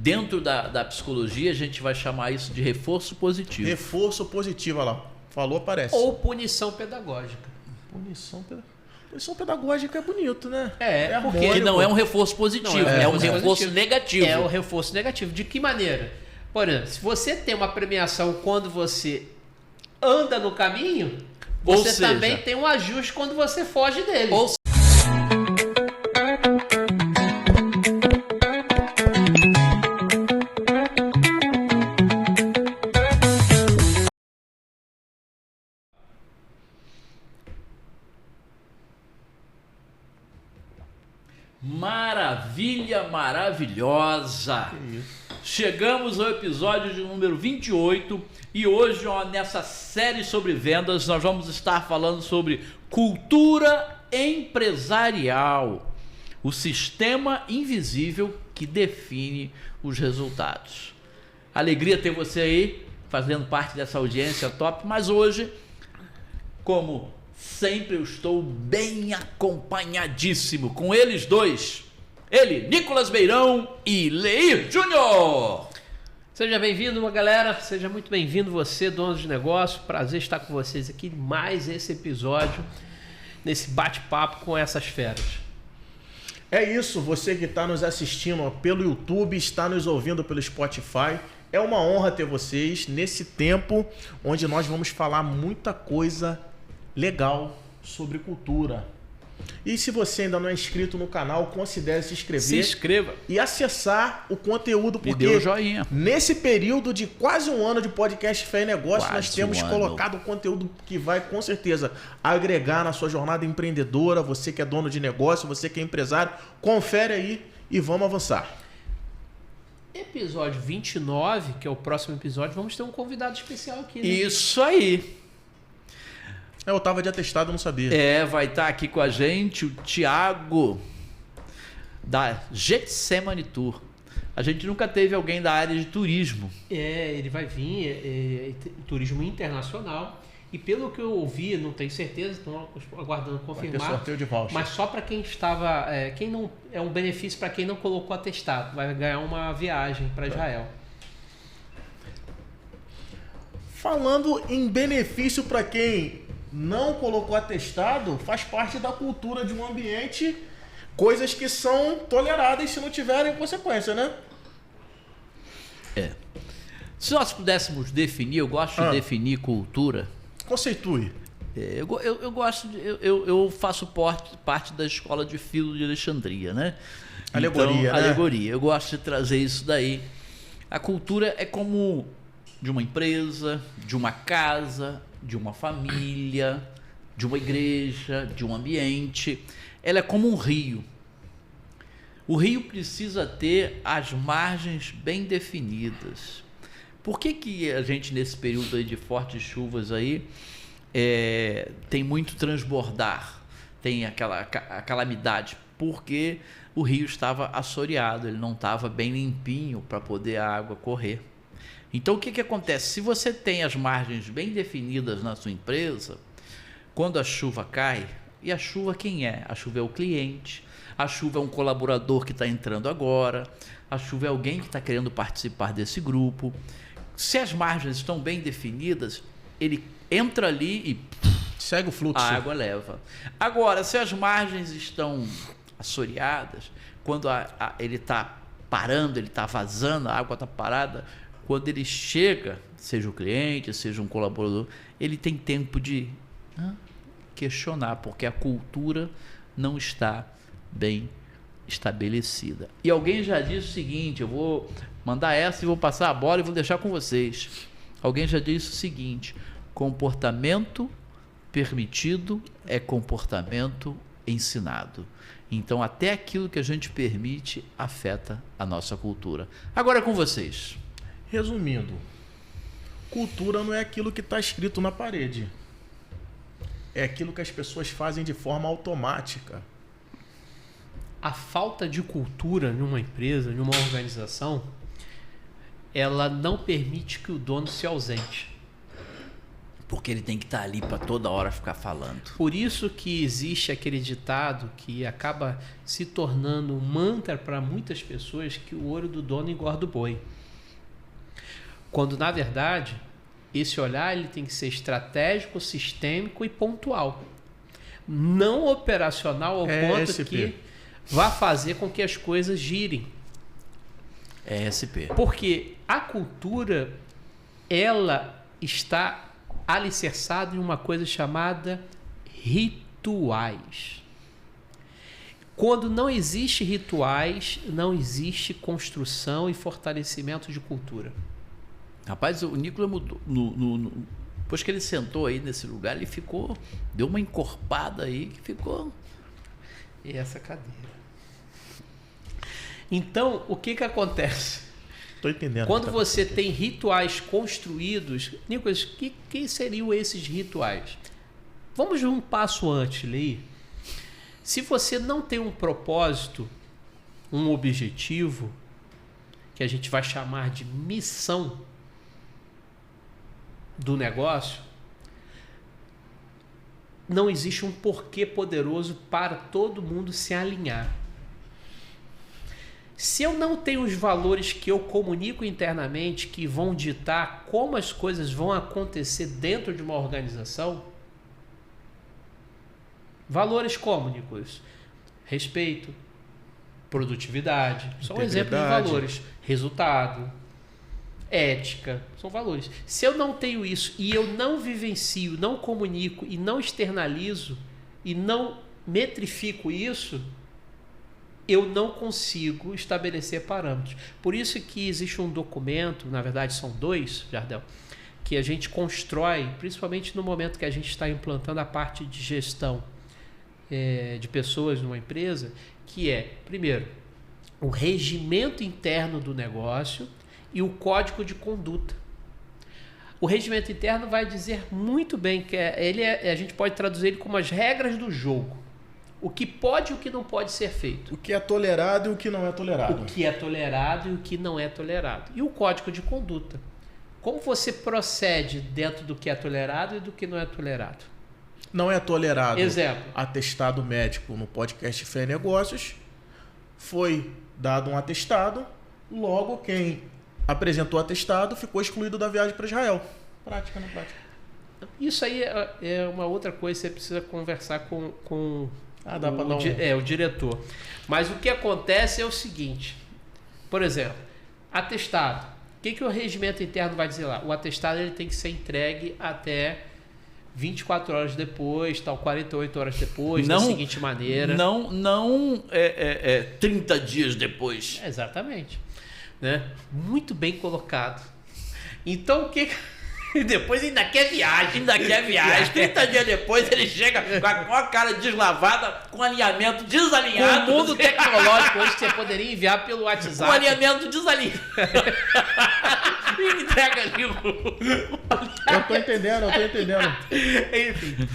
dentro da psicologia, a gente vai chamar isso de reforço positivo. Reforço positivo, olha lá. Falou, aparece. Ou punição pedagógica. Punição pedagógica é bonito, né? Porque Porque não é um reforço positivo, Não, é um reforço negativo. É o reforço negativo. De que maneira? Por exemplo, se você tem uma premiação quando você anda no caminho, Ou você seja, também tem um ajuste quando você foge dele. Ou maravilha, maravilhosa. Chegamos ao episódio de número 28 e hoje, nessa série sobre vendas, nós vamos estar falando sobre cultura empresarial, o sistema invisível que define os resultados. Alegria ter você aí, fazendo parte dessa audiência top, mas hoje, como sempre, eu estou bem acompanhadíssimo com eles dois. Ele, Nicolas Beirão e Leir Júnior. Seja bem-vindo, galera. Seja muito bem-vindo você, dono de negócio. Prazer estar com vocês aqui em mais esse episódio, nesse bate-papo com essas feras. É isso, você que está nos assistindo pelo YouTube, está nos ouvindo pelo Spotify. É uma honra ter vocês nesse tempo onde nós vamos falar muita coisa legal sobre cultura. E se você ainda não é inscrito no canal, considere se inscrever. Se inscreva. E acessar o conteúdo, porque dê o joinha. Nesse período de quase um ano de podcast Fé e Negócio, nós temos ano. colocado conteúdo que vai com certeza agregar na sua jornada empreendedora. Você que é dono de negócio, você que é empresário, confere aí e vamos avançar. Episódio 29, que é o próximo episódio, vamos ter um convidado especial aqui, né? Isso aí. Eu tava de atestado, não sabia. Vai estar aqui com a gente o Thiago, da Getsemane Tour. A gente nunca teve alguém da área de turismo. Ele vai vir, turismo internacional. E pelo que eu ouvi, não tenho certeza, estou aguardando confirmar. Vai ter sorteio de voucher. Mas só para quem estava. Quem não, é um benefício para quem não colocou atestado. Vai ganhar uma viagem para Israel. Falando em benefício para quem não colocou atestado, faz parte da cultura de um ambiente, coisas que são toleradas se não tiverem consequência, né? Se nós pudéssemos definir, eu gosto de definir cultura. Conceitue. Eu gosto eu faço parte da escola de Filo de Alexandria, né? Alegoria, então, né? Alegoria. Eu gosto de trazer isso daí. A cultura é como de uma empresa, de uma casa, de uma família, de uma igreja, de um ambiente. Ela é como um rio. O rio precisa ter as margens bem definidas. Por que a gente, nesse período aí de fortes chuvas aí, tem muito transbordar, tem aquela calamidade? Porque o rio estava assoreado, ele não estava bem limpinho para poder a água correr. Então, o que acontece? Se você tem as margens bem definidas na sua empresa, quando a chuva cai, e a chuva quem é? A chuva é o cliente, a chuva é um colaborador que está entrando agora, a chuva é alguém que está querendo participar desse grupo. Se as margens estão bem definidas, ele entra ali e segue o fluxo. A água leva. Agora, se as margens estão assoreadas, quando ele está parando, ele está vazando, a água está parada, quando ele chega, seja o cliente, seja um colaborador, ele tem tempo de questionar, porque a cultura não está bem estabelecida. E alguém já disse o seguinte, eu vou mandar essa e vou passar a bola e vou deixar com vocês. Alguém já disse o seguinte: comportamento permitido é comportamento ensinado. Então, até aquilo que a gente permite afeta a nossa cultura. Agora é com vocês. Resumindo, cultura não é aquilo que está escrito na parede. É aquilo que as pessoas fazem de forma automática. A falta de cultura numa empresa, numa organização, ela não permite que o dono se ausente. Porque ele tem que estar ali para toda hora ficar falando. Por isso que existe aquele ditado que acaba se tornando um mantra para muitas pessoas, que o olho do dono engorda o boi. Quando, na verdade, esse olhar ele tem que ser estratégico, sistêmico e pontual. Não operacional ao ponto SP. que vá fazer com que as coisas girem. É SP. Porque a cultura, ela está alicerçada em uma coisa chamada rituais. Quando não existe rituais, não existe construção e fortalecimento de cultura. Rapaz, o Nicolas mudou. Depois que ele sentou aí nesse lugar, ele ficou. Deu uma encorpada aí que ficou. E essa cadeira. Então, o que acontece? Tô entendendo. Quando você tem rituais construídos, Nicolas, que seriam esses rituais? Vamos um passo antes, Lei. Se você não tem um propósito, um objetivo, que a gente vai chamar de missão do negócio, não existe um porquê poderoso para todo mundo se alinhar. Se eu não tenho os valores que eu comunico internamente, que vão ditar como as coisas vão acontecer dentro de uma organização, valores como, Nicolas? Respeito, produtividade, são exemplos de valores. Resultado, ética, são valores. Se eu não tenho isso e eu não vivencio, não comunico e não externalizo e não metrifico isso, eu não consigo estabelecer parâmetros. Por isso que existe um documento, na verdade são dois, Jardel, que a gente constrói, principalmente no momento que a gente está implantando a parte de gestão de pessoas numa empresa, que é, primeiro, o regimento interno do negócio e o código de conduta. O regimento interno vai dizer muito bem que a gente pode traduzir ele como as regras do jogo. O que pode e o que não pode ser feito. O que é tolerado e o que não é tolerado. O que é tolerado e o que não é tolerado. E o código de conduta. Como você procede dentro do que é tolerado e do que não é tolerado? Não é tolerado. Exemplo. Atestado médico no podcast Fé e Negócios. Foi dado um atestado. Logo, quem apresentou o atestado ficou excluído da viagem para Israel. Prática na prática. Isso aí é uma outra coisa que você precisa conversar com dá pra dar o diretor. Mas o que acontece é o seguinte. Por exemplo, atestado. O que o regimento interno vai dizer lá? O atestado ele tem que ser entregue até 24 horas depois, 48 horas depois, da seguinte maneira. Não 30 dias depois. Exatamente. Né? Muito bem colocado. Então, o que... E depois ainda quer viagem. 30 dias depois ele chega com a cara deslavada, com alinhamento desalinhado. Com o mundo tecnológico hoje que você poderia enviar pelo WhatsApp. Com alinhamento desalinhado. Me entrega ali Eu tô entendendo. Enfim.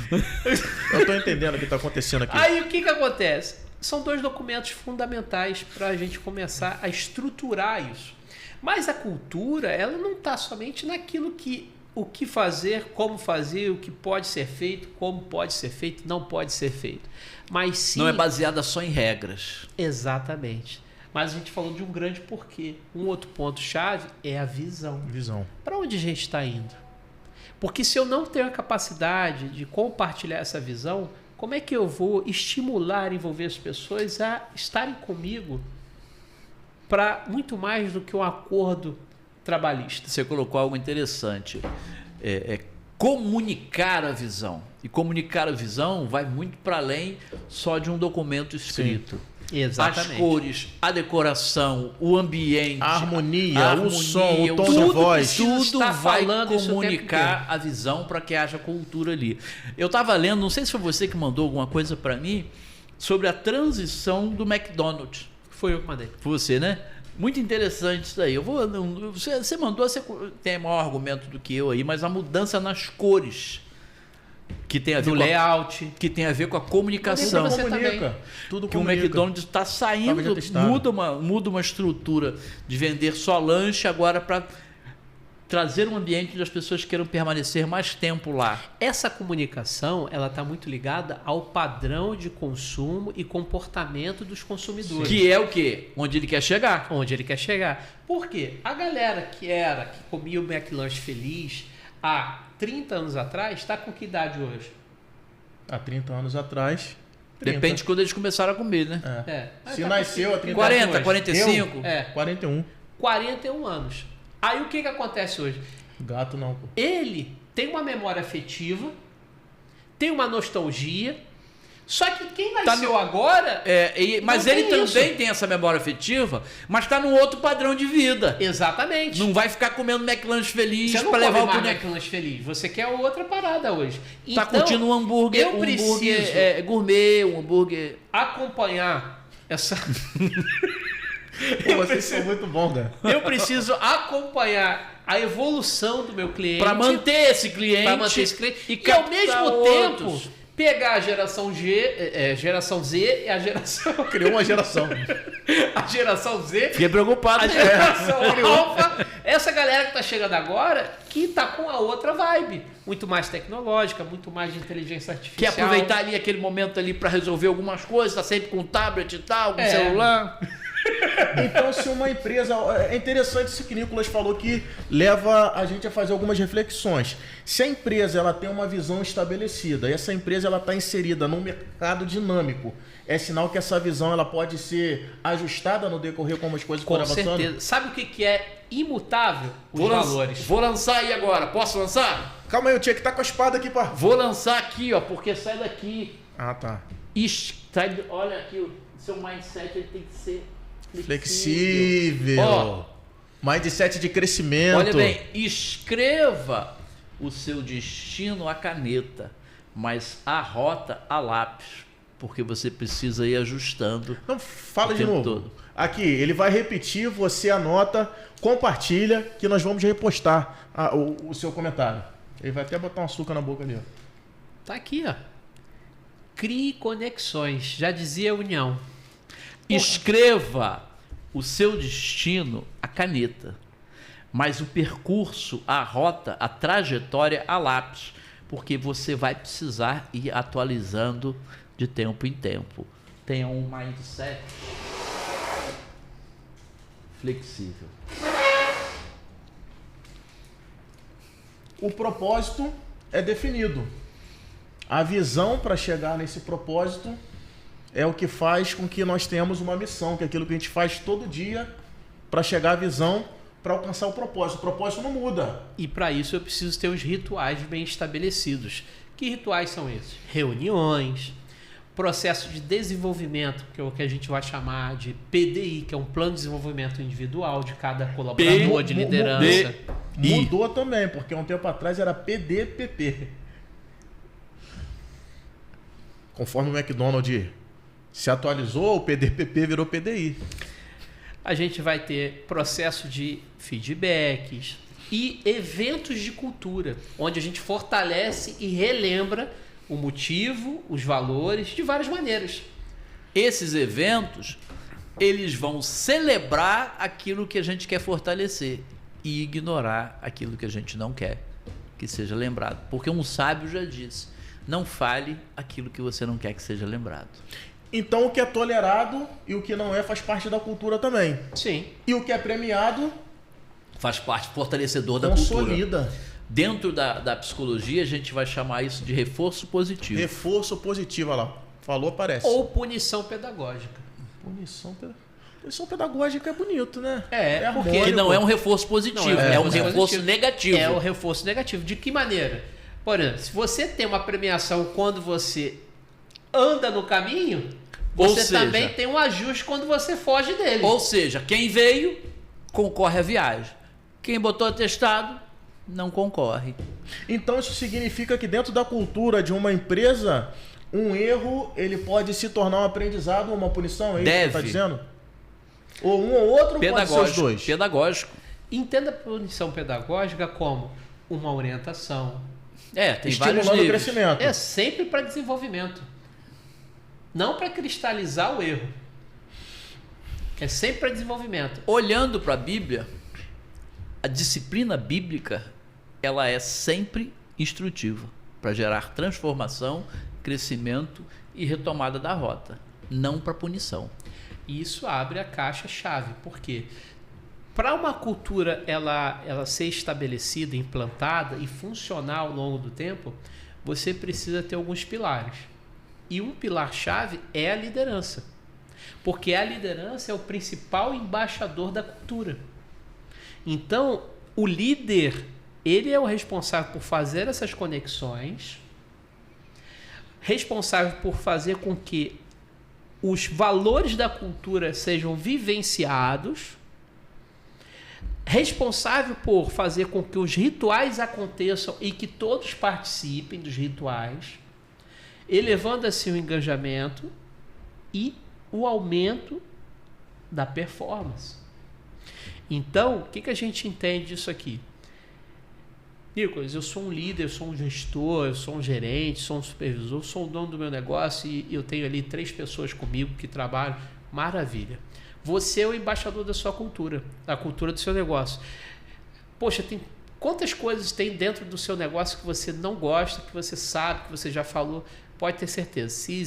Eu tô entendendo o que tá acontecendo aqui. Aí o que acontece? São dois documentos fundamentais para a gente começar a estruturar isso. Mas a cultura, ela não está somente naquilo que o que fazer, como fazer, o que pode ser feito, como pode ser feito, não pode ser feito. Mas sim... Não é baseada só em regras. Exatamente. Mas a gente falou de um grande porquê. Um outro ponto-chave é a visão. Para onde a gente está indo? Porque se eu não tenho a capacidade de compartilhar essa visão, como é que eu vou estimular, envolver as pessoas a estarem comigo para muito mais do que um acordo trabalhista? Você colocou algo interessante. Comunicar a visão. E comunicar a visão vai muito para além só de um documento escrito. Sim, exatamente. As cores, a decoração, o ambiente, a harmonia, o som, o tom de voz. Tudo vai comunicar a visão para que haja cultura ali. Eu estava lendo, não sei se foi você que mandou alguma coisa para mim, sobre a transição do McDonald's. Foi eu que mandei. Foi você, né? Muito interessante isso aí. Você mandou, você tem maior argumento do que eu aí, mas a mudança nas cores, que tem a ver com o layout, que tem a ver com a comunicação. Você tudo que comunica. O McDonald's está saindo, muda uma estrutura de vender só lanche agora para trazer um ambiente onde as pessoas queiram permanecer mais tempo lá. Essa comunicação, ela está muito ligada ao padrão de consumo e comportamento dos consumidores. Que é o quê? Onde ele quer chegar. Onde ele quer chegar. Por quê? A galera que comia o McLanche feliz há 30 anos atrás, está com que idade hoje? Há 30 anos atrás... 30. Depende de quando eles começaram a comer, né? Se nasceu há 30 40, anos. 45? 41. 41 anos. Aí o que acontece hoje? Gato não, pô. Ele tem uma memória afetiva, tem uma nostalgia, só que quem nasceu agora... Mas ele também tem essa memória afetiva, mas está num outro padrão de vida. Exatamente. Não vai ficar comendo McLanche feliz para levar o boneco. boneco. McLanche feliz. Você quer outra parada hoje. Tá curtindo um hambúrguer, hambúrguer gourmet, um hambúrguer... Acompanhar essa... Pô, vocês são muito bons, cara. Eu preciso acompanhar a evolução do meu cliente. Para manter esse cliente. E ao mesmo tempo pegar a geração geração Z e a geração... Criou uma geração. A geração Z. Fiquei preocupado. A geração Alpha. Essa galera que tá chegando agora, que tá com a outra vibe. Muito mais tecnológica, muito mais de inteligência artificial. Quer aproveitar ali aquele momento ali para resolver algumas coisas, tá sempre com um tablet e tal, com celular. Então, se uma empresa... É interessante isso que o Nicolas falou, que leva a gente a fazer algumas reflexões. Se a empresa ela tem uma visão estabelecida e essa empresa ela está inserida num mercado dinâmico, é sinal que essa visão ela pode ser ajustada no decorrer como as coisas forem avançando? Com certeza. Sabe o que é imutável? Os valores. Vou lançar aí agora. Posso lançar? Calma aí, eu tinha que estar com a espada aqui, pá. Vou lançar aqui, ó, porque sai daqui. Ah, tá. Olha aqui, o seu mindset ele tem que ser... flexível. Ó, mindset de crescimento. Olha bem, escreva o seu destino à caneta, mas a rota a lápis, porque você precisa ir ajustando. Não, fala de novo. Todo. Aqui, ele vai repetir, você anota, compartilha, que nós vamos repostar o seu comentário. Ele vai até botar um açúcar na boca ali. Ó. Tá aqui, ó. Crie conexões, já dizia a União. Escreva o seu destino à caneta, mas o percurso, a rota, a trajetória a lápis, porque você vai precisar ir atualizando de tempo em tempo. Tenha um mindset flexível. O propósito é definido. A visão para chegar nesse propósito é o que faz com que nós tenhamos uma missão, que é aquilo que a gente faz todo dia para chegar à visão, para alcançar o propósito. O propósito não muda. E para isso eu preciso ter os rituais bem estabelecidos. Que rituais são esses? Reuniões, processo de desenvolvimento, que é o que a gente vai chamar de PDI, que é um plano de desenvolvimento individual de cada colaborador de liderança. Mudou também, porque um tempo atrás era PDPP. Conforme o McDonald's se atualizou, o PDPP virou PDI. A gente vai ter processo de feedbacks e eventos de cultura, onde a gente fortalece e relembra o motivo, os valores, de várias maneiras. Esses eventos, eles vão celebrar aquilo que a gente quer fortalecer e ignorar aquilo que a gente não quer que seja lembrado. Porque um sábio já disse, não fale aquilo que você não quer que seja lembrado. Então o que é tolerado e o que não é faz parte da cultura também. Sim. E o que é premiado faz parte fortalecedor da cultura. Consolida. Dentro da psicologia a gente vai chamar isso de reforço positivo. Reforço positivo, olha lá. Falou, aparece. Ou punição pedagógica. Punição pedagógica é bonito, né? Porque não é um reforço positivo, é um reforço negativo. É um reforço negativo. De que maneira? Por exemplo, se você tem uma premiação quando você anda no caminho, você também tem um ajuste quando você foge dele. Ou seja, quem veio, concorre à viagem. Quem botou atestado, não concorre. Então isso significa que dentro da cultura de uma empresa, um erro ele pode se tornar um aprendizado ou uma punição? É isso que você está dizendo? Ou um ou outro, pode ser os dois? Pedagógico. Entenda a punição pedagógica como uma orientação. Tem vários níveis. O crescimento. É sempre para desenvolvimento. Não para cristalizar o erro. É sempre para desenvolvimento. Olhando para a Bíblia, a disciplina bíblica, ela é sempre instrutiva para gerar transformação, crescimento e retomada da rota, não para punição. E isso abre a caixa-chave, porque para uma cultura ela ser estabelecida, implantada e funcionar ao longo do tempo, você precisa ter alguns pilares. E um pilar-chave é a liderança, porque a liderança é o principal embaixador da cultura. Então, o líder, ele é o responsável por fazer essas conexões, responsável por fazer com que os valores da cultura sejam vivenciados, responsável por fazer com que os rituais aconteçam e que todos participem dos rituais, elevando assim o engajamento e o aumento da performance. Então, o que a gente entende disso aqui? Nicolas, eu sou um líder, eu sou um gestor, eu sou um gerente, sou um supervisor, eu sou o dono do meu negócio e eu tenho ali 3 pessoas comigo que trabalham. Maravilha. Você é o embaixador da sua cultura, da cultura do seu negócio. Poxa, quantas coisas tem dentro do seu negócio que você não gosta, que você sabe, que você já falou? Pode ter certeza, se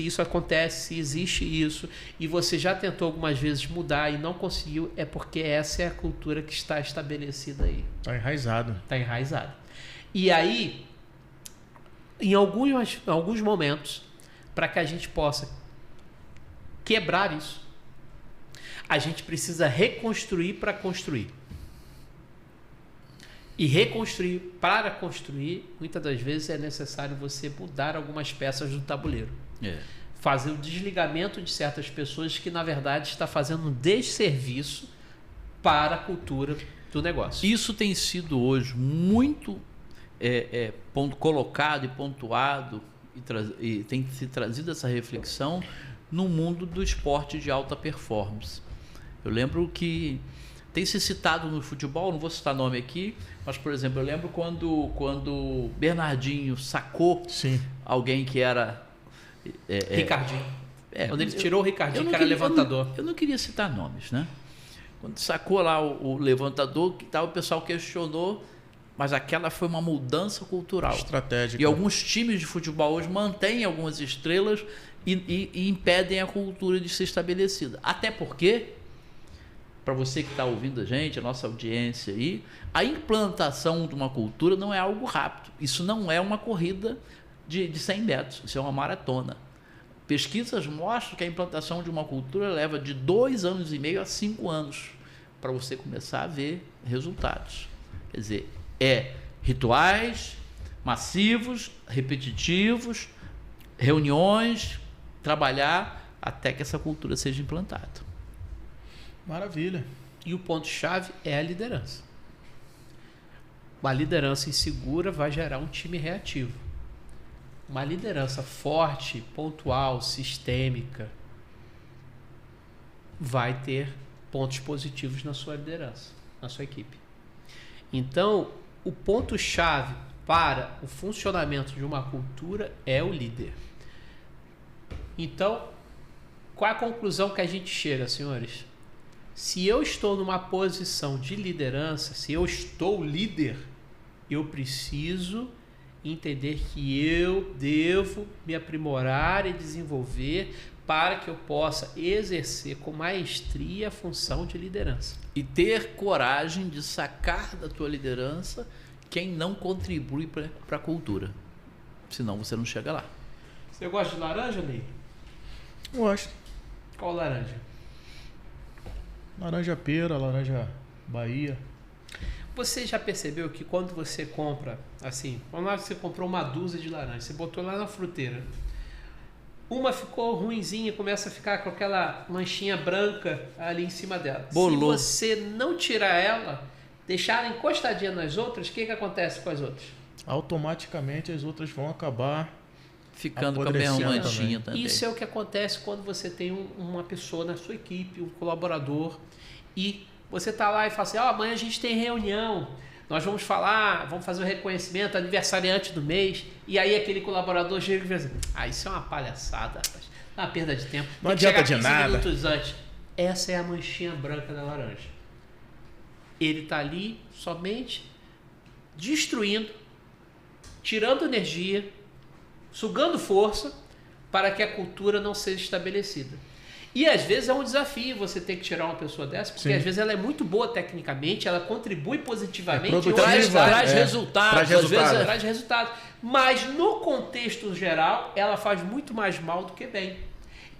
isso acontece, se existe isso, e você já tentou algumas vezes mudar e não conseguiu, é porque essa é a cultura que está estabelecida aí. Está enraizado. Está enraizado. E aí, em alguns momentos, para que a gente possa quebrar isso, a gente precisa reconstruir para construir. E reconstruir, para construir, muitas das vezes é necessário você mudar algumas peças do tabuleiro. Fazer o desligamento de certas pessoas que, na verdade, está fazendo um desserviço para a cultura do negócio. Isso tem sido hoje muito colocado e pontuado e tem se trazido essa reflexão no mundo do esporte de alta performance. Eu lembro que tem se citado no futebol, não vou citar nome aqui, mas, por exemplo, eu lembro quando Bernardinho sacou alguém que era... Ricardinho. Quando ele tirou o Ricardinho, que era levantador. Eu não queria citar nomes, né? Quando sacou lá o levantador, que tal, o pessoal questionou, mas aquela foi uma mudança cultural. Estratégica. E alguns times de futebol hoje mantêm algumas estrelas e impedem a cultura de ser estabelecida. Até porque... para você que está ouvindo a gente, a nossa audiência aí, a implantação de uma cultura não é algo rápido. Isso não é uma corrida de 100 metros, isso é uma maratona. Pesquisas mostram que a implantação de uma cultura leva de 2 anos e meio a 5 anos para você começar a ver resultados. Quer dizer, rituais massivos, repetitivos, reuniões, trabalhar até que essa cultura seja implantada. Maravilha. E o ponto-chave é a liderança. Uma liderança insegura vai gerar um time reativo. Uma liderança forte, pontual, sistêmica, vai ter pontos positivos na sua liderança, na sua equipe. Então, o ponto-chave para o funcionamento de uma cultura é o líder. Então, qual é a conclusão que a gente chega, senhores? Se eu estou numa posição de liderança, se eu estou líder, eu preciso entender que eu devo me aprimorar e desenvolver para que eu possa exercer com maestria a função de liderança. E ter coragem de sacar da tua liderança quem não contribui para a cultura. Senão você não chega lá. Você gosta de laranja, Ney? Gosto. Qual laranja? Laranja pera, laranja Bahia. Você já percebeu que quando você compra, assim, quando você comprou uma dúzia de laranja, você botou lá na fruteira, uma ficou ruinzinha, começa a ficar com aquela manchinha branca ali em cima dela. Bolou. Se você não tirar ela, deixar ela encostadinha nas outras, o que acontece com as outras? Automaticamente as outras vão acabar ficando com a mesma manchinha também. também. Isso é o que acontece quando você tem uma pessoa na sua equipe, um colaborador, e você está lá e fala assim, amanhã a gente tem reunião, nós vamos falar, vamos fazer o reconhecimento, aniversariante do mês, e aí aquele colaborador chega e fala assim, isso é uma palhaçada, rapaz, é uma perda de tempo. Não adianta de nada. 15 minutos antes. Essa é a manchinha branca da laranja. Ele está ali somente destruindo, tirando energia, sugando força para que a cultura não seja estabelecida. E às vezes é um desafio você ter que tirar uma pessoa dessa, porque às vezes ela é muito boa tecnicamente, ela contribui positivamente, traz resultados, às vezes traz resultados. Mas no contexto geral, ela faz muito mais mal do que bem.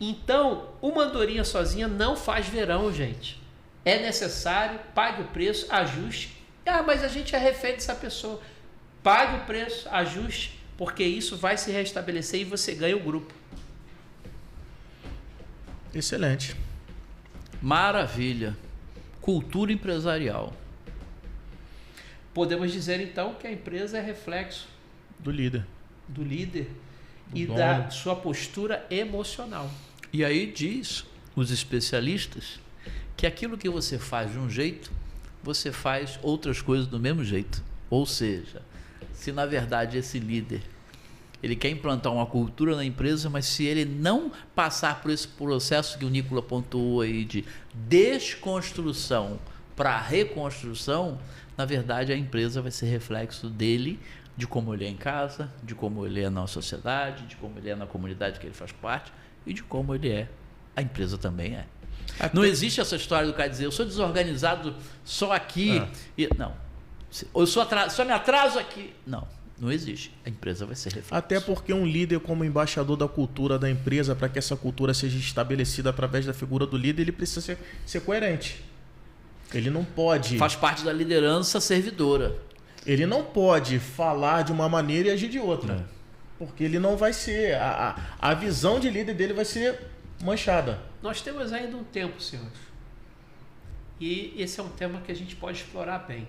Então, uma andorinha sozinha não faz verão, gente. É necessário, pague o preço, ajuste. Mas a gente é refém dessa pessoa. Pague o preço, ajuste, porque isso vai se restabelecer e você ganha o grupo. Excelente. Maravilha. Cultura empresarial. Podemos dizer então que a empresa é reflexo do líder e da sua postura emocional. E aí diz os especialistas que aquilo que você faz de um jeito, você faz outras coisas do mesmo jeito. Ou seja, se na verdade esse líder ele quer implantar uma cultura na empresa, mas se ele não passar por esse processo que o Nicola pontuou aí de desconstrução para reconstrução, na verdade a empresa vai ser reflexo dele, de como ele é em casa, de como ele é na sociedade, de como ele é na comunidade que ele faz parte e de como ele é. A empresa também é. Não existe essa história do cara dizer, eu sou desorganizado só aqui. Não. Eu só me atraso aqui. Não existe. A empresa vai ser reflexo. Até porque um líder como embaixador da cultura da empresa, para que essa cultura seja estabelecida através da figura do líder, ele precisa ser coerente. Ele não pode... Faz parte da liderança servidora. Ele não pode falar de uma maneira e agir de outra. Porque ele não vai ser... A visão de líder dele vai ser manchada. Nós temos ainda um tempo, senhores. E esse é um tema que a gente pode explorar bem.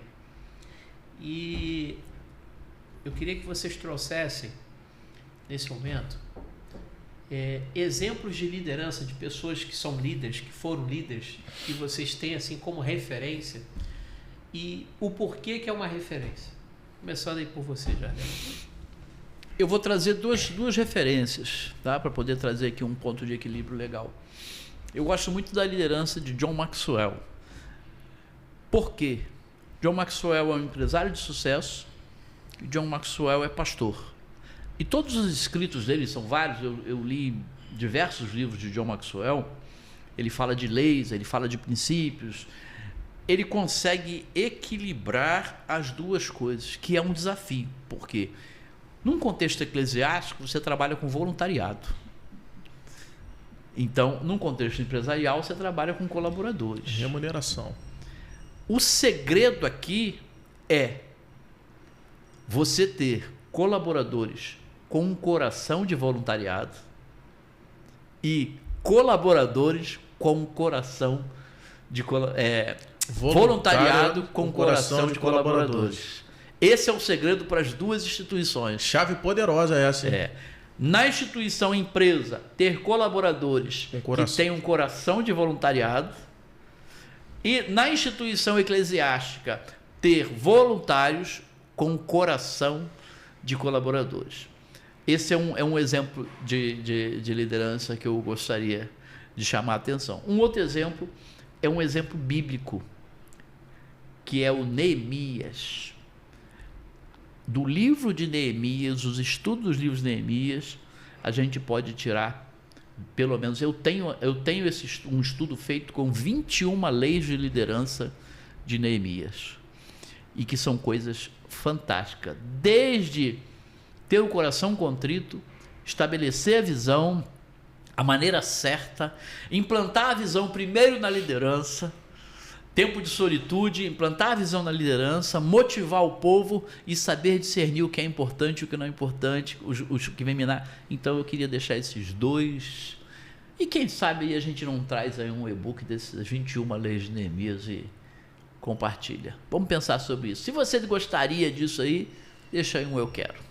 E eu queria que vocês trouxessem, nesse momento, exemplos de liderança de pessoas que são líderes, que foram líderes, que vocês têm assim como referência, e o porquê que é uma referência. Começando aí por você, Jardel. Eu vou trazer duas referências, tá? Para poder trazer aqui um ponto de equilíbrio legal. Eu gosto muito da liderança de John Maxwell. Por quê? John Maxwell é um empresário de sucesso e John Maxwell é pastor. E todos os escritos dele, são vários, eu li diversos livros de John Maxwell. Ele fala de leis, ele fala de princípios. Ele consegue equilibrar as duas coisas, que é um desafio. Por quê? Num contexto eclesiástico, você trabalha com voluntariado. Então, num contexto empresarial, você trabalha com colaboradores. Remuneração. O segredo aqui é você ter colaboradores com um coração de voluntariado e colaboradores com um coração de voluntariado com coração de colaboradores. Esse é o segredo para as duas instituições. Chave poderosa essa. Na instituição empresa, ter colaboradores que têm um coração de voluntariado, e na instituição eclesiástica, ter voluntários com coração de colaboradores. Esse é um exemplo de liderança que eu gostaria de chamar a atenção. Um outro exemplo é um exemplo bíblico, que é o Neemias. Do livro de Neemias, os estudos dos livros de Neemias, a gente pode tirar, pelo menos eu tenho um estudo feito com 21 leis de liderança de Neemias, e que são coisas fantásticas, desde ter o coração contrito, estabelecer a visão, a maneira certa, implantar a visão primeiro na liderança, tempo de solitude, implantar a visão na liderança, motivar o povo e saber discernir o que é importante e o que não é importante, o que vem minar. Então eu queria deixar esses dois. E quem sabe aí a gente não traz aí um e-book dessas 21 leis de Neemias e compartilha. Vamos pensar sobre isso. Se você gostaria disso aí, deixa aí um eu quero.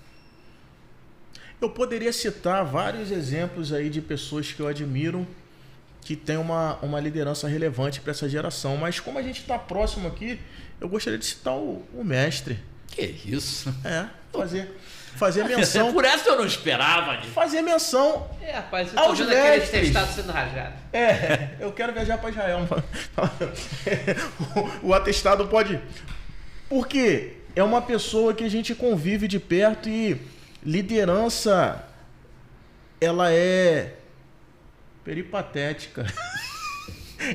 Eu poderia citar vários exemplos aí de pessoas que eu admiro, que tem uma liderança relevante para essa geração. Mas como a gente está próximo aqui, eu gostaria de citar o mestre. Que isso? Fazer. fazer menção. Por essa eu não esperava. Fazer menção. Rapaz, eu tô aos vendo aqueles mestres. testados sendo rasgados. Eu quero viajar para Israel. O atestado pode. Porque é uma pessoa que a gente convive de perto e liderança, ela é peripatética.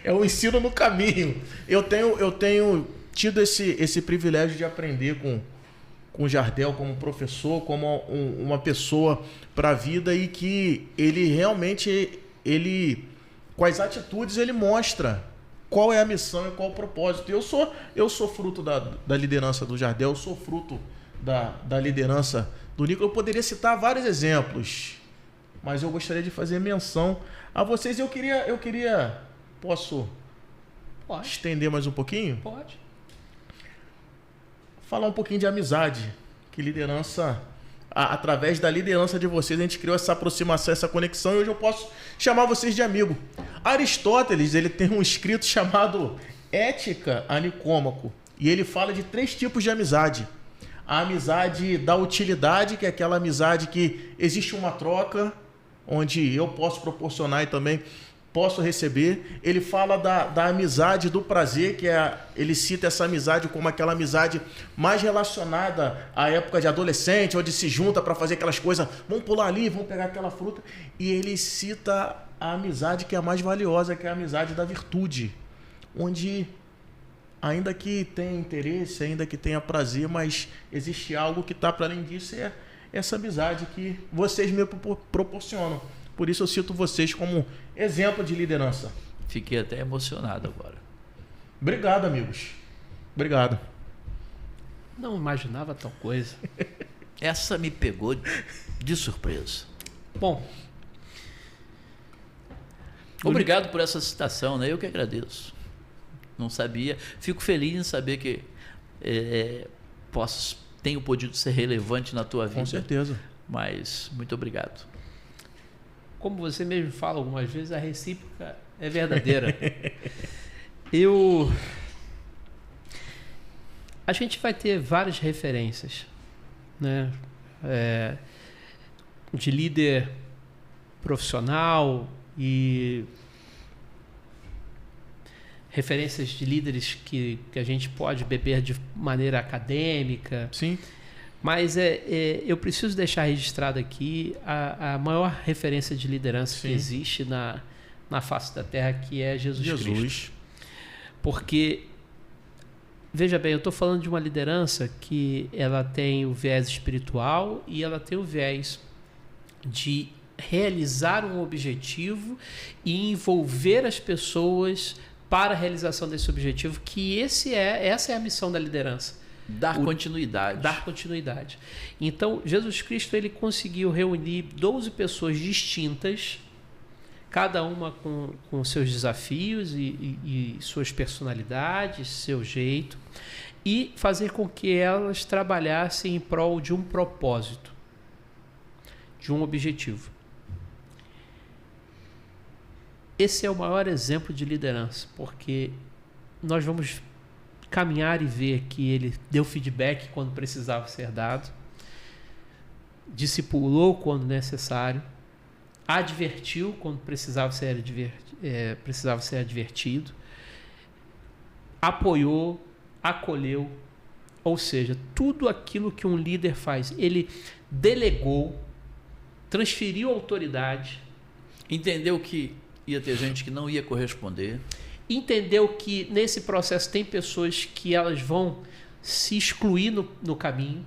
É o ensino no caminho. Eu tenho tido esse privilégio de aprender com o Jardel como professor, como uma pessoa para a vida, e que ele realmente, com as atitudes, ele mostra qual é a missão e qual o propósito. Eu sou fruto da liderança do Jardel, eu sou fruto da liderança do Nicolas. Eu poderia citar vários exemplos, mas eu gostaria de fazer menção a vocês. Eu queria posso estender mais um pouquinho? Pode. Falar um pouquinho de amizade, que liderança, através da liderança de vocês, a gente criou essa aproximação, essa conexão, e hoje eu posso chamar vocês de amigo. Aristóteles, ele tem um escrito chamado Ética a Nicômaco, e ele fala de 3 tipos de amizade. A amizade da utilidade, que é aquela amizade que existe uma troca, onde eu posso proporcionar e também posso receber. Ele fala da amizade do prazer, que ele cita essa amizade como aquela amizade mais relacionada à época de adolescente, onde se junta para fazer aquelas coisas, vamos pular ali, vamos pegar aquela fruta. E ele cita a amizade que é a mais valiosa, que é a amizade da virtude, onde ainda que tenha interesse, ainda que tenha prazer, mas existe algo que está para além disso, é essa amizade que vocês me proporcionam. Por isso eu cito vocês como exemplo de liderança. Fiquei até emocionado agora. Obrigado, amigos. Obrigado. Não imaginava tal coisa. Essa me pegou de surpresa. Bom, obrigado por essa citação, né? Eu que agradeço. Não sabia. Fico feliz em saber que tenho podido ser relevante na tua vida. Com certeza. Mas muito obrigado. Como você mesmo fala algumas vezes, a recíproca é verdadeira. A gente vai ter várias referências, né? De líder profissional e referências de líderes que a gente pode beber de maneira acadêmica. Sim. Mas eu preciso deixar registrado aqui a maior referência de liderança Sim. que existe na face da Terra, que é Jesus Cristo. Porque, veja bem, eu estou falando de uma liderança que ela tem o viés espiritual e ela tem o viés de realizar um objetivo e envolver as pessoas para a realização desse objetivo, que essa é a missão da liderança. Dar continuidade. Dar continuidade. Então, Jesus Cristo, ele conseguiu reunir 12 pessoas distintas, cada uma com seus desafios e suas personalidades, seu jeito, e fazer com que elas trabalhassem em prol de um propósito, de um objetivo. Esse é o maior exemplo de liderança, porque nós vamos caminhar e ver que ele deu feedback quando precisava ser dado, discipulou quando necessário, advertiu quando precisava ser advertido, apoiou, acolheu, ou seja, tudo aquilo que um líder faz. Ele delegou, transferiu autoridade. Entendeu que ia ter gente que não ia corresponder. Entendeu que nesse processo tem pessoas que elas vão se excluir no caminho,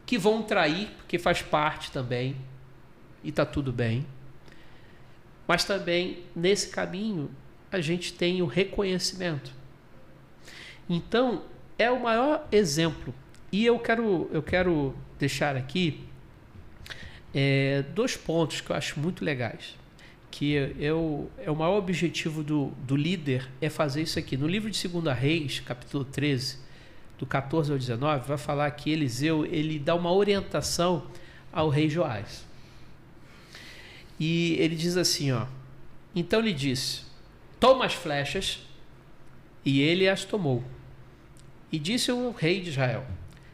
que vão trair, porque faz parte também, e está tudo bem. Mas também, nesse caminho, a gente tem o reconhecimento. Então, é o maior exemplo. E eu quero deixar aqui 2 pontos que eu acho muito legais. Que o maior objetivo do líder é fazer isso aqui. No livro de 2 Reis, capítulo 13, do 14 ao 19, vai falar que Eliseu ele dá uma orientação ao rei Joás. E ele diz assim, então ele disse, toma as flechas, e ele as tomou. E disse o rei de Israel,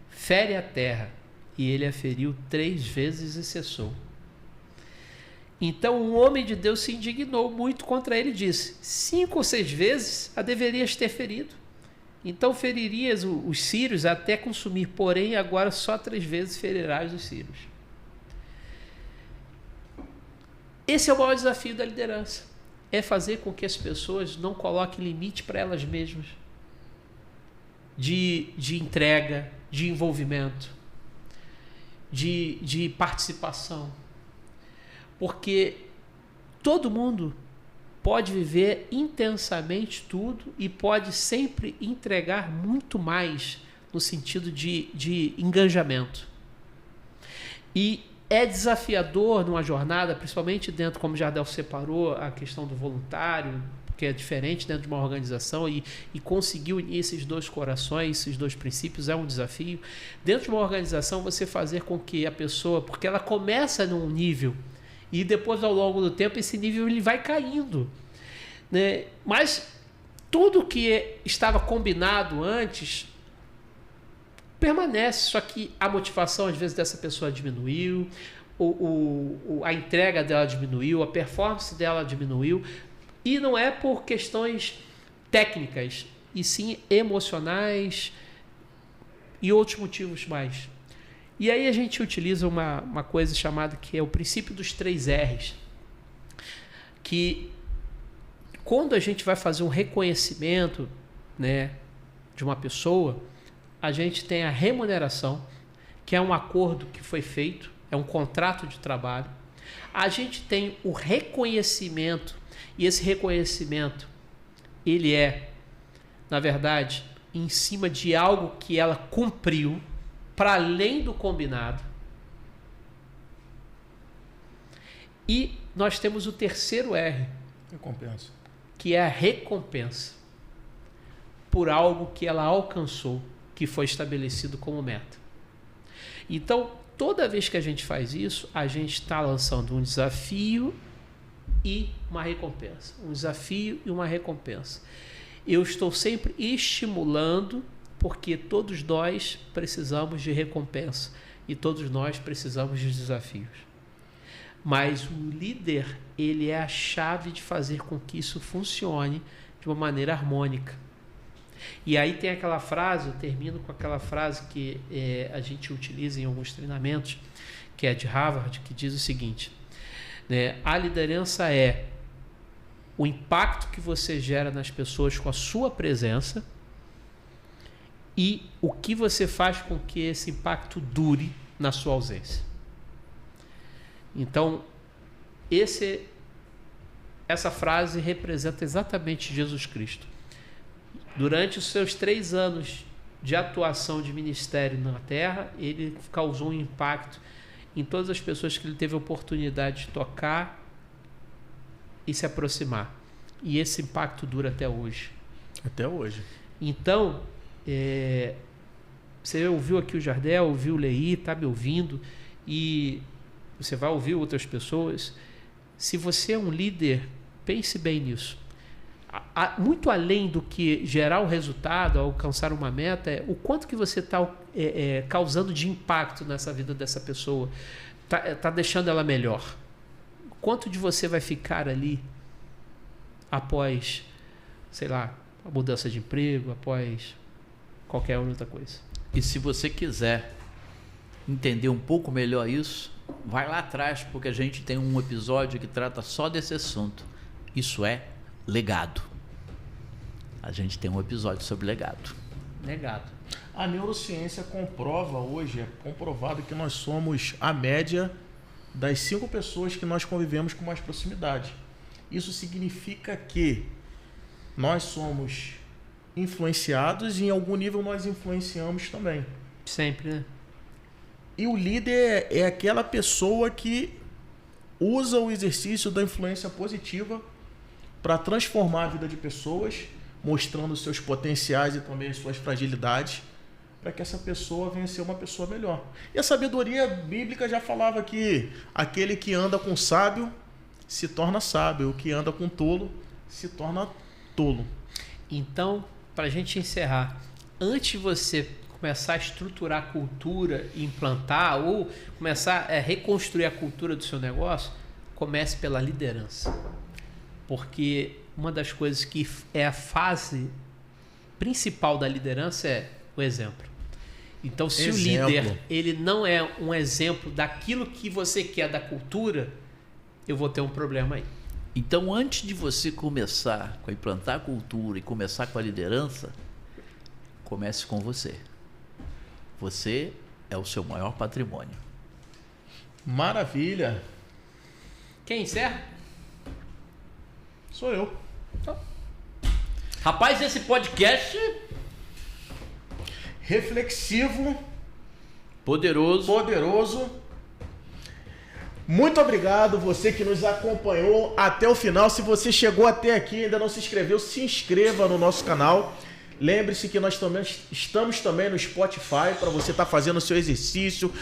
fere a terra, e ele a feriu 3 vezes e cessou. Então um homem de Deus se indignou muito contra ele e disse: 5 ou 6 vezes a deverias ter ferido. Então feririas os sírios até consumir, porém agora só 3 vezes ferirás os sírios. Esse é o maior desafio da liderança. É fazer com que as pessoas não coloquem limite para elas mesmas. De entrega, de envolvimento, de participação. Porque todo mundo pode viver intensamente tudo e pode sempre entregar muito mais no sentido de engajamento. E é desafiador numa jornada, principalmente dentro, como o Jardel separou, a questão do voluntário, que é diferente dentro de uma organização, e conseguir unir esses 2 corações, esses 2 princípios, é um desafio. Dentro de uma organização, você fazer com que a pessoa, porque ela começa num nível, e depois, ao longo do tempo, esse nível ele vai caindo, né? Mas tudo que estava combinado antes permanece, só que a motivação, às vezes, dessa pessoa diminuiu, a entrega dela diminuiu, a performance dela diminuiu, e não é por questões técnicas, e sim emocionais e outros motivos mais. E aí a gente utiliza uma coisa chamada que é o princípio dos 3 R's, que quando a gente vai fazer um reconhecimento, né, de uma pessoa, a gente tem a remuneração, que é um acordo que foi feito, é um contrato de trabalho. A gente tem o reconhecimento, e esse reconhecimento, ele é, na verdade, em cima de algo que ela cumpriu, para além do combinado. E nós temos o 3º R. Recompensa. Que é a recompensa por algo que ela alcançou, que foi estabelecido como meta. Então, toda vez que a gente faz isso, a gente está lançando um desafio e uma recompensa. Um desafio e uma recompensa. Eu estou sempre estimulando, porque todos nós precisamos de recompensa e todos nós precisamos de desafios. Mas o líder, ele é a chave de fazer com que isso funcione de uma maneira harmônica. E aí tem aquela frase, eu termino com aquela frase que a gente utiliza em alguns treinamentos, que é de Harvard, que diz o seguinte, né, a liderança é o impacto que você gera nas pessoas com a sua presença e o que você faz com que esse impacto dure na sua ausência. Então, essa frase representa exatamente Jesus Cristo. Durante os seus 3 anos de atuação de ministério na Terra, ele causou um impacto em todas as pessoas que ele teve a oportunidade de tocar e se aproximar. E esse impacto dura até hoje. Até hoje. Então, você ouviu aqui o Jardel, ouviu o Lei, está me ouvindo, e você vai ouvir outras pessoas. Se você é um líder, pense bem nisso. Muito além do que gerar um resultado, alcançar uma meta, é o quanto que você está causando de impacto nessa vida dessa pessoa, tá deixando ela melhor. Quanto de você vai ficar ali após, sei lá, a mudança de emprego, após qualquer outra coisa. E se você quiser entender um pouco melhor isso, vai lá atrás, porque a gente tem um episódio que trata só desse assunto. Isso é legado. A gente tem um episódio sobre legado. Legado. A neurociência comprova hoje, é comprovado que nós somos a média das 5 pessoas que nós convivemos com mais proximidade. Isso significa que nós somos influenciados e em algum nível nós influenciamos também. Sempre, né? E o líder é aquela pessoa que usa o exercício da influência positiva para transformar a vida de pessoas, mostrando seus potenciais e também as suas fragilidades, para que essa pessoa venha a ser uma pessoa melhor. E a sabedoria bíblica já falava que aquele que anda com sábio se torna sábio, o que anda com tolo se torna tolo. Então, para a gente encerrar, antes de você começar a estruturar a cultura e implantar, ou começar a reconstruir a cultura do seu negócio, comece pela liderança. Porque uma das coisas que é a fase principal da liderança é o exemplo. Então, se o líder ele não é um exemplo daquilo que você quer da cultura, eu vou ter um problema aí. Então, antes de você começar a implantar a cultura e começar com a liderança, comece com você. Você é o seu maior patrimônio. Maravilha. Quem encerra? Sou eu. Então. Rapaz, esse podcast... reflexivo. Poderoso. Muito obrigado você que nos acompanhou até o final. Se você chegou até aqui e ainda não se inscreveu, se inscreva no nosso canal. Lembre-se que nós também estamos também no Spotify para você estar fazendo o seu exercício,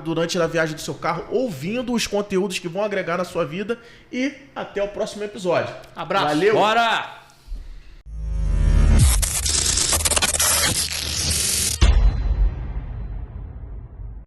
durante a viagem do seu carro, ouvindo os conteúdos que vão agregar na sua vida. E até o próximo episódio. Abraço. Valeu. Bora!